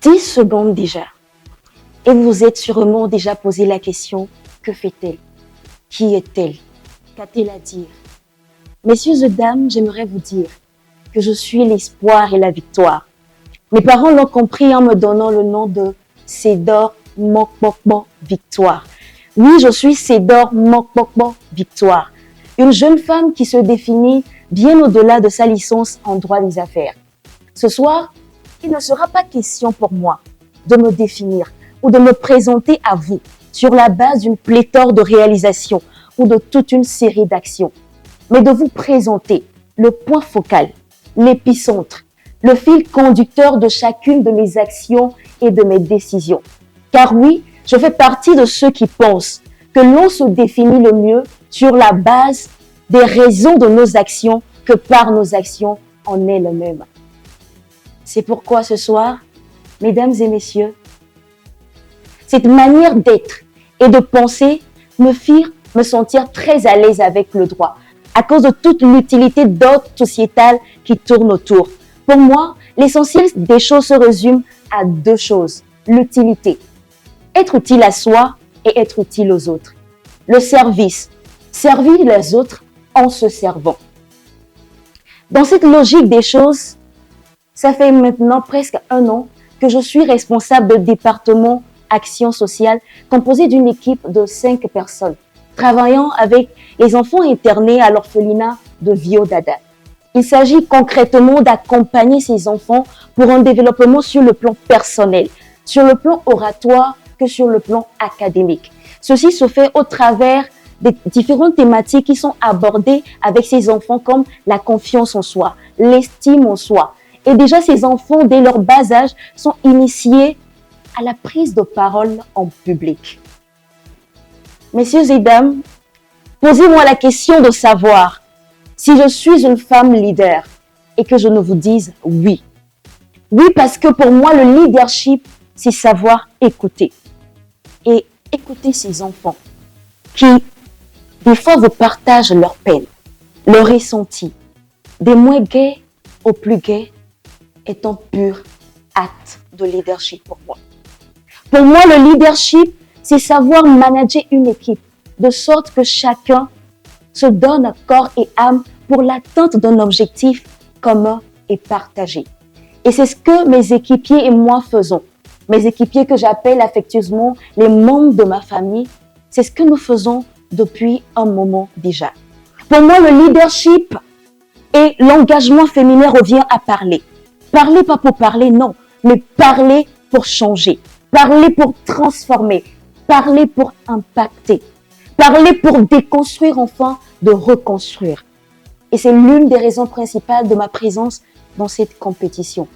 10 secondes déjà. Et vous vous êtes sûrement déjà posé la question, que fait-elle? Qui est-elle? Qu'a-t-elle à dire? Messieurs et dames, j'aimerais vous dire que je suis l'espoir et la victoire. Mes parents l'ont compris en me donnant le nom de Cédor Mokpokpo Victoire. Oui, je suis Cédor Mokpokpo Victoire, une jeune femme qui se définit bien au-delà de sa licence en droit des affaires. Ce soir, il ne sera pas question pour moi de me définir ou de me présenter à vous sur la base d'une pléthore de réalisations ou de toute une série d'actions, mais de vous présenter le point focal, l'épicentre, le fil conducteur de chacune de mes actions et de mes décisions. Car oui, je fais partie de ceux qui pensent que l'on se définit le mieux sur la base des raisons de nos actions que par nos actions en elles-mêmes. C'est pourquoi ce soir, mesdames et messieurs, cette manière d'être et de penser me fit me sentir très à l'aise avec le droit, à cause de toute l'utilité d'ordre sociétal qui tourne autour. Pour moi, l'essentiel des choses se résume à 2 choses. L'utilité. Être utile à soi et être utile aux autres. Le service. Servir les autres en se servant. Dans cette logique des choses, ça fait maintenant presque 1 an que je suis responsable de département Action sociale composé d'une équipe de 5 personnes travaillant avec les enfants internés à l'orphelinat de Vieux-Dada. Il s'agit concrètement d'accompagner ces enfants pour un développement sur le plan personnel, sur le plan oratoire que sur le plan académique. Ceci se fait au travers des différentes thématiques qui sont abordées avec ces enfants comme la confiance en soi, l'estime en soi. Et déjà, ces enfants, dès leur bas âge, sont initiés à la prise de parole en public. Messieurs et dames, posez-moi la question de savoir si je suis une femme leader et que je ne vous dise oui. Oui, parce que pour moi, le leadership, c'est savoir écouter. Et écouter ces enfants qui, des fois, vous partagent leur peine, leur ressenti, des moins gais aux plus gais, est un pur acte de leadership pour moi. Pour moi, le leadership, c'est savoir manager une équipe de sorte que chacun se donne corps et âme pour l'atteinte d'un objectif commun et partagé. Et c'est ce que mes équipiers et moi faisons. Mes équipiers que j'appelle affectueusement les membres de ma famille, c'est ce que nous faisons depuis un moment déjà. Pour moi, le leadership et l'engagement féminin revient à parler. Parler pas pour parler, non, mais parler pour changer. Parler pour transformer, parler pour impacter, parler pour déconstruire enfin de reconstruire. Et c'est l'une des raisons principales de ma présence dans cette compétition.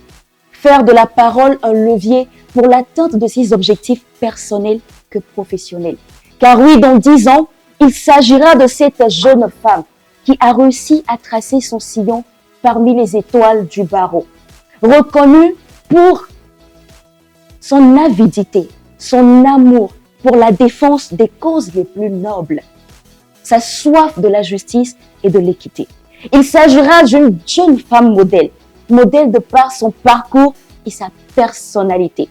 Faire de la parole un levier pour l'atteinte de ses objectifs personnels que professionnels. Car oui, dans 10 ans, il s'agira de cette jeune femme qui a réussi à tracer son sillon parmi les étoiles du barreau. Reconnue pour son avidité, son amour pour la défense des causes les plus nobles, sa soif de la justice et de l'équité. Il s'agira d'une jeune femme modèle, modèle de par son parcours et sa personnalité.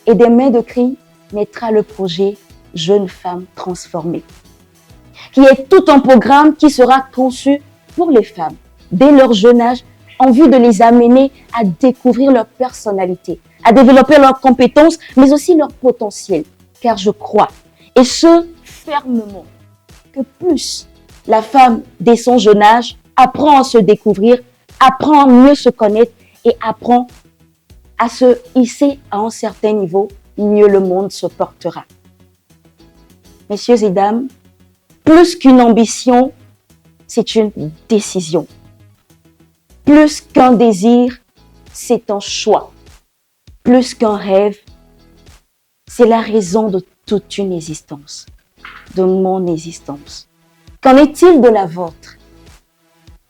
Et des mains de cri naîtra le projet Jeune Femme Transformée, qui est tout un programme qui sera conçu pour les femmes, dès leur jeune âge, en vue de les amener à découvrir leur personnalité, à développer leurs compétences, mais aussi leur potentiel. Car je crois, et ce fermement, que plus la femme, dès son jeune âge, apprend à se découvrir, apprend à mieux se connaître et apprend à se hisser à un certain niveau, mieux le monde se portera. Messieurs et dames, plus qu'une ambition, c'est une décision. Plus qu'un désir, c'est un choix. Plus qu'un rêve, c'est la raison de toute une existence, de mon existence. Qu'en est-il de la vôtre?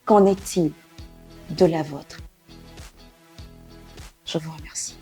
Qu'en est-il de la vôtre? Je vous remercie.